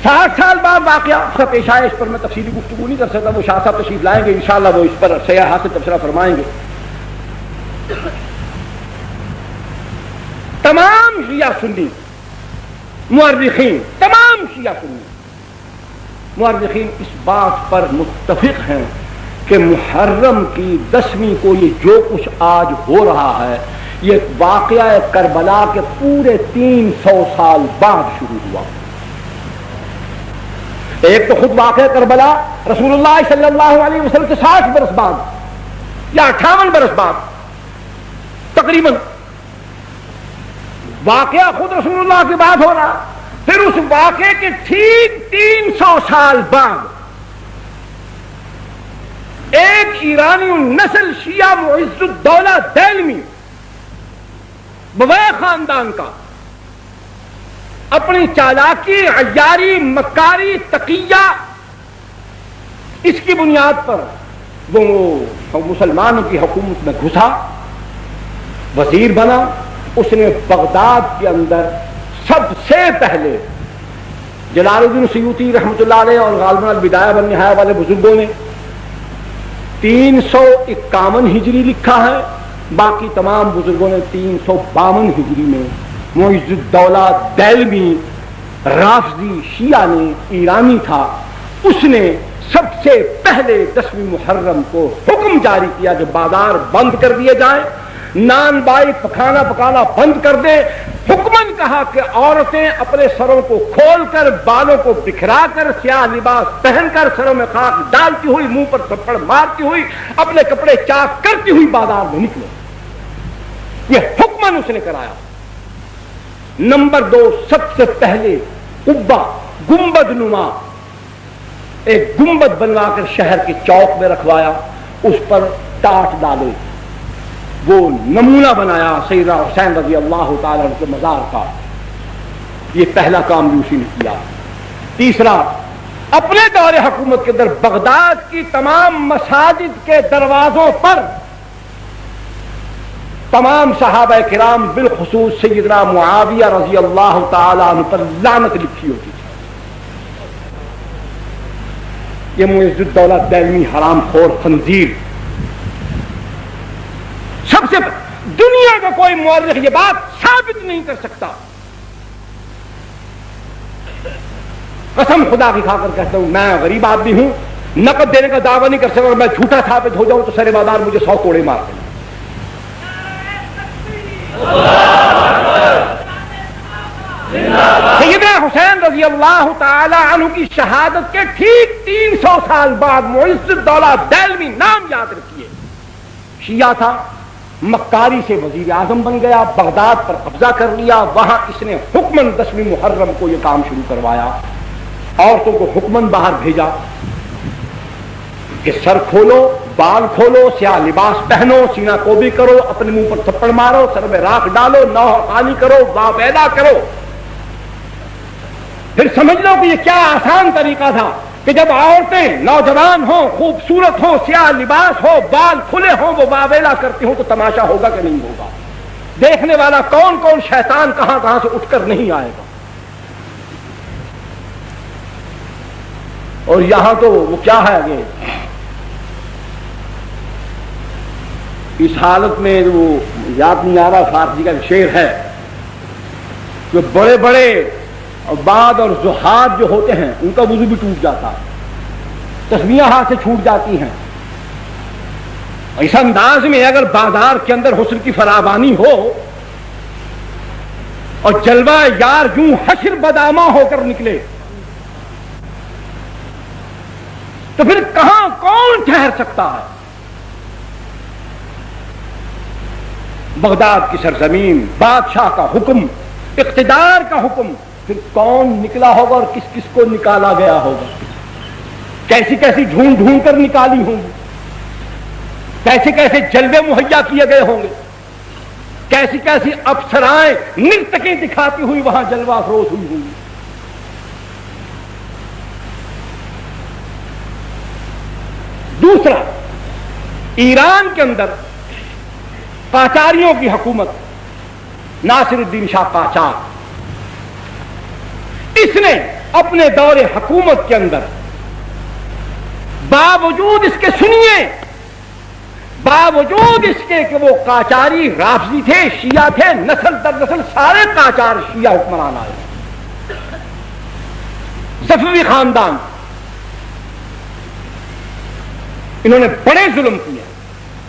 60 سال بعد واقعہ پیش آیا، اس پر میں تفصیلی گفتگو نہیں کر سکتا، وہ شاہ صاحب تشریف لائیں گے انشاءاللہ، وہ اس پر سیاحت سے تبصرہ فرمائیں گے۔ تمام شیعہ سنی مورخین، تمام شیعہ سنی مورخین اس بات پر متفق ہیں کہ محرم کی 10ویں کو یہ جو کچھ آج ہو رہا ہے یہ واقعہ کربلا کے پورے 300 سال بعد شروع ہوا۔ ایک تو خود واقعہ کربلا رسول اللہ صلی اللہ علیہ وسلم سے 60 برس بعد یا 58 برس بعد تقریباً واقعہ خود رسول اللہ کے بعد ہو رہا، پھر اس واقعے کے ٹھیک 300 سال بعد ایک ایرانی النسل شیعہ معز الدولہ دہلوی بویہ خاندان کا اپنی چالاکی، عیاری، مکاری، تقیہ، اس کی بنیاد پر وہ مسلمانوں کی حکومت میں گھسا، وزیر بنا۔ اس نے بغداد کے اندر سب سے پہلے جلال الدین سیوطی رحمۃ اللہ علیہ اور غالباً البدایہ والنہایہ والے بزرگوں نے 351 ہجری لکھا ہے، باقی تمام بزرگوں نے 352 ہجری میں معز الدولہ دہلوی رافضی شیعہ نے، ایرانی تھا، اس نے سب سے پہلے 10ویں محرم کو حکم جاری کیا کہ بازار بند کر دیے جائیں، نان بائی پکانا بند کر دیں۔ حکمن کہا کہ عورتیں اپنے سروں کو کھول کر، بالوں کو بکھرا کر، سیاہ لباس پہن کر، سروں میں خاک ڈالتی ہوئی، منہ پر تھپڑ مارتی ہوئی، اپنے کپڑے چاک کرتی ہوئی بازار میں نکلے۔ یہ حکمن اس نے کرایا۔ نمبر 2، سب سے پہلے قبہ گنبد نما ایک گنبد بنوا کر شہر کے چوک میں رکھوایا، اس پر ٹاٹ ڈالے، وہ نمونہ بنایا سیدنا حسین رضی اللہ تعالیٰ عنہ کے مزار کا۔ یہ پہلا کام بھی اسی نے کیا۔ تیسرا، اپنے دور حکومت کے اندر بغداد کی تمام مساجد کے دروازوں پر تمام صحابہ کرام بالخصوص سیدنا معاویہ رضی اللہ تعالیٰ عنہ پر لعنت لکھی ہوتی تھی۔ یہ معز الدولہ دہلوی حرام خور خنزیر، سب سے دنیا کا کوئی مورخ یہ بات ثابت نہیں کر سکتا، قسم خدا کی کھا کر کہتا ہوں، میں غریب آدمی ہوں، نقد دینے کا دعویٰ نہیں کر سکتا، میں جھوٹا ثابت ہو جاؤں تو سر بازار مجھے 100 کوڑے مار دیں۔ سیدنا حسین رضی اللہ تعالی عنہ کی شہادت کے ٹھیک 300 سال بعد معز الدولہ دہلوی، نام یاد رکھیے، شیعہ تھا، مکاری سے وزیر اعظم بن گیا، بغداد پر قبضہ کر لیا، وہاں اس نے حکمن 10ویں محرم کو یہ کام شروع کروایا، عورتوں کو حکمن باہر بھیجا کہ سر کھولو، بال کھولو، سیاہ لباس پہنو، سینہ کوبی کرو، اپنے منہ پر تھپڑ مارو، سر میں راکھ ڈالو، نوح پانی کرو، واہ پیدا کرو۔ پھر سمجھ لو کہ یہ کیا آسان طریقہ تھا کہ جب عورتیں نوجوان ہوں، خوبصورت ہوں، سیاہ لباس ہو، بال کھلے ہوں، وہ واویلا کرتی ہوں تو تماشا ہوگا کہ نہیں ہوگا؟ دیکھنے والا کون کون شیطان کہاں کہاں سے اٹھ کر نہیں آئے گا؟ اور یہاں تو وہ کیا ہے کہ اس حالت میں وہ یاد نہیں آ رہا، فارسی کا شعر ہے، جو بڑے بڑے عباد اور زہاد جو ہوتے ہیں ان کا وضو بھی ٹوٹ جاتا، تسبیحاں ہاتھ سے چھوٹ جاتی ہیں۔ اس انداز میں اگر بازار کے اندر حسن کی فراوانی ہو اور جلوہ یار یوں حشر بدامہ ہو کر نکلے تو پھر کہاں کون ٹھہر سکتا ہے؟ بغداد کی سرزمین، بادشاہ کا حکم، اقتدار کا حکم، پھر کون نکلا ہوگا اور کس کس کو نکالا گیا ہوگا؟ کیسی کیسی ڈھونڈ ڈھونڈ کر نکالی ہوں گی، کیسے کیسے جلوے مہیا کیے گئے ہوں گے، کیسی کیسی افسرائیں نرتقیں دکھاتی ہوئی وہاں جلوہ افروز ہوئی ہوں گی۔ دوسرا، ایران کے اندر قاچاریوں کی حکومت، ناصر الدین شاہ قاچار، اس نے اپنے دور حکومت کے اندر باوجود اس کے سنیے، باوجود اس کے کہ وہ قاجاری رافضی تھے، شیعہ تھے، نسل در نسل سارے قاجار شیعہ حکمران آئے، صفوی خاندان، انہوں نے بڑے ظلم کیے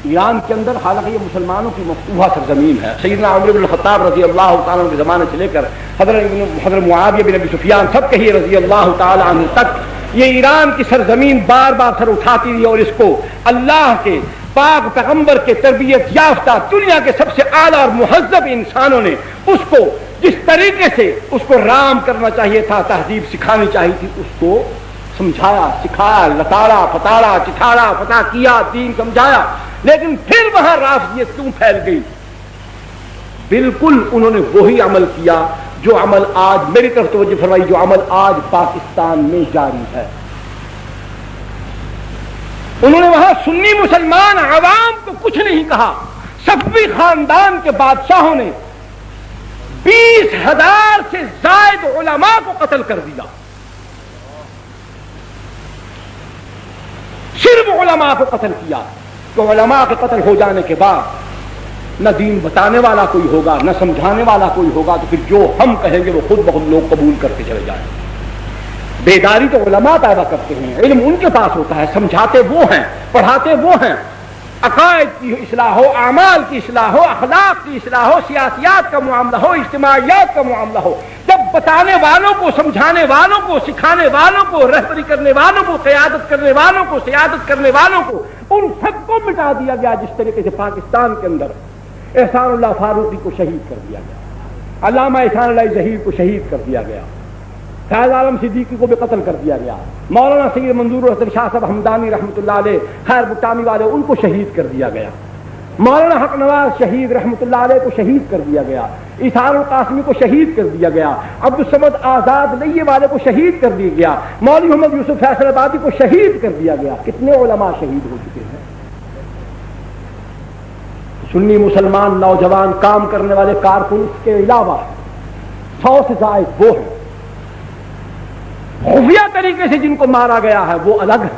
ایران کے اندر۔ حالانکہ یہ مسلمانوں کی مفتوحہ سرزمین ہے، سیدنا عمر بن الخطاب رضی اللہ تعالیٰ عنہ کے زمانے سے لے کر حضرت معاویہ بن ابی سفیان سب کہیے رضی اللہ تعالیٰ عنہ تک یہ ایران کی سرزمین بار بار سر اٹھاتی رہی، اور اس کو اللہ کے پاک پیغمبر کے تربیت یافتہ دنیا کے سب سے اعلیٰ اور مہذب انسانوں نے اس کو جس طریقے سے اس کو رام کرنا چاہیے تھا، تہذیب سکھانی چاہیے تھی، اس کو سمجھایا، سکھایا، لتاڑا پتاڑا چٹھاڑا پتا کیا، دین سمجھایا۔ لیکن پھر وہاں رافضیت کیوں پھیل گئی؟ بالکل انہوں نے وہی عمل کیا جو عمل آج، میری طرف توجہ فرمائی، جو عمل آج پاکستان میں جاری ہے۔ انہوں نے وہاں سنی مسلمان عوام کو کچھ نہیں کہا، صفوی خاندان کے بادشاہوں نے 20,000 سے زائد علماء کو قتل کر دیا، صرف علماء کو قتل کیا۔ تو علماء کے قتل ہو جانے کے بعد نہ دین بتانے والا کوئی ہوگا، نہ سمجھانے والا کوئی ہوگا، تو پھر جو ہم کہیں گے وہ خود بخود لوگ قبول کرتے چلے جائیں۔ بیداری تو علماء پیدا کرتے ہیں، علم ان کے پاس ہوتا ہے، سمجھاتے وہ ہیں، پڑھاتے وہ ہیں، عقائد کی اصلاح ہو، اعمال کی اصلاح ہو، اخلاق کی اصلاح ہو، سیاسیات کا معاملہ ہو، اجتماعیات کا معاملہ ہو، جب بتانے والوں کو، سمجھانے والوں کو، سکھانے والوں کو، رہبری کرنے والوں کو، قیادت کرنے والوں کو، سیادت کرنے والوں کو، ان سب کو مٹا دیا گیا۔ جس طریقے سے پاکستان کے اندر احسان اللہ فاروقی کو شہید کر دیا گیا، علامہ احسان اللہ ظہیر کو شہید کر دیا گیا، فیض عالم صدیقی کو بھی قتل کر دیا گیا، مولانا سید منظور الحسن شاہ صاحب ہمدانی رحمۃ اللہ علیہ، خیر بٹانی والے، ان کو شہید کر دیا گیا، مولانا حق نواز شہید رحمۃ اللہ علیہ کو شہید کر دیا گیا، اظہار القاسمی کو شہید کر دیا گیا، عبدالصمد آزاد لئیے والے کو شہید کر دیا گیا، مولوی محمد یوسف فیصل آبادی کو شہید کر دیا گیا۔ کتنے علماء شہید ہو چکے ہیں۔ سنی مسلمان نوجوان کام کرنے والے کارکن کے علاوہ 100 سے زائد وہ ہیں، خفیہ طریقے سے جن کو مارا گیا ہے وہ الگ ہے۔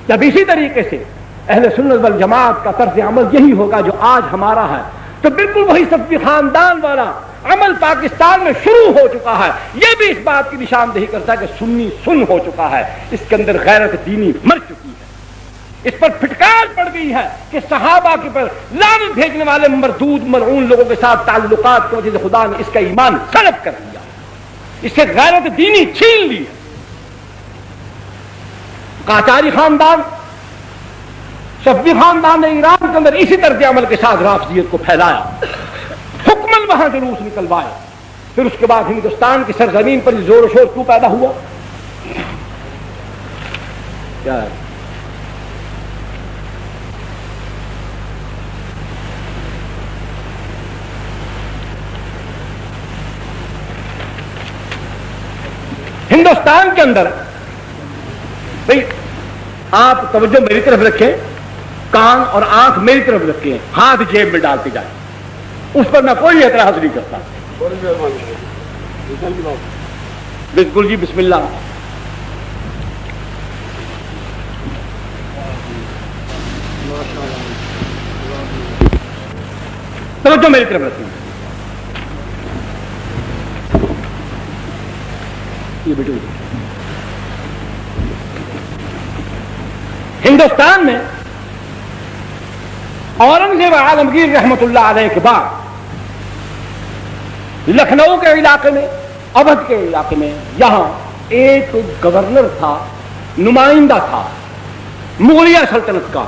جب اسی طریقے سے اہل سنت والجماعت کا طرز عمل یہی ہوگا جو آج ہمارا ہے، تو بالکل وہی صفوی خاندان والا عمل پاکستان میں شروع ہو چکا ہے۔ یہ بھی اس بات کی نشاندہی کرتا ہے کہ سنی سن ہو چکا ہے، اس کے اندر غیرت دینی مر چکی ہے، اس پر پھٹکار پڑ گئی ہے کہ صحابہ کے پر لعنت بھیجنے والے مردود ملعون لوگوں کے ساتھ تعلقات کی وجہ سے خدا نے اس کا ایمان سلب کر دیا، اس سے غیرت دینی چھین لی۔ قاجاری خاندان، صفوی خاندان نے ایران کے اندر اسی طرز عمل کے ساتھ رافضیت کو پھیلایا، حکمن وہاں جلوس نکلوائے۔ پھر اس کے بعد ہندوستان کی سرزمین پر زور و شور کیوں پیدا ہوا؟ کیا ہے؟ ہندوستان کے اندر بھئی آپ توجہ میری طرف رکھیں، کان اور آنکھ میری طرف رکھیں، ہاتھ جیب میں ڈالتے جائیں، اس پر میں کوئی اعتراض نہیں کرتا۔ بالکل جی، بسم اللہ۔ توجہ میری طرف رکھیں، یہ بیٹو ہندوستان میں اورنگزیب عالمگیر رحمت اللہ علیہ کے بعد لکھنؤ کے علاقے میں، اودھ کے علاقے میں، یہاں ایک گورنر تھا، نمائندہ تھا مغلیہ سلطنت کا۔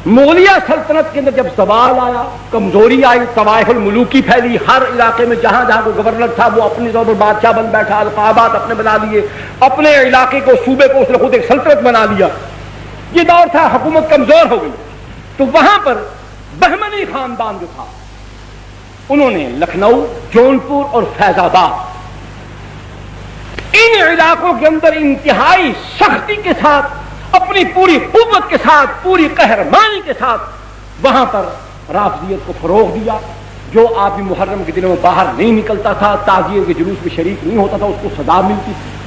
مغلیہ سلطنت کے اندر جب زوال آیا، کمزوری آئی، طوائف الملوکی پھیلی، ہر علاقے میں جہاں جہاں کو گورنر تھا وہ اپنی طور پر بادشاہ بن بیٹھا، القابات اپنے بنا لیے، اپنے علاقے کو، صوبے کو اس نے خود ایک سلطنت بنا لیا۔ یہ دور تھا، حکومت کمزور ہو گئی، تو وہاں پر بہمنی خاندان جو تھا انہوں نے لکھنؤ، جونپور اور فیض آباد، ان علاقوں کے اندر انتہائی سختی کے ساتھ، اپنی پوری قوت کے ساتھ، پوری قہرمانی کے ساتھ وہاں پر رافضیت کو فروغ دیا، جو آدمی محرم کے دنوں میں باہر نہیں نکلتا تھا، تعزیے کے جلوس میں شریک نہیں ہوتا تھا، اس کو سزا ملتی تھی۔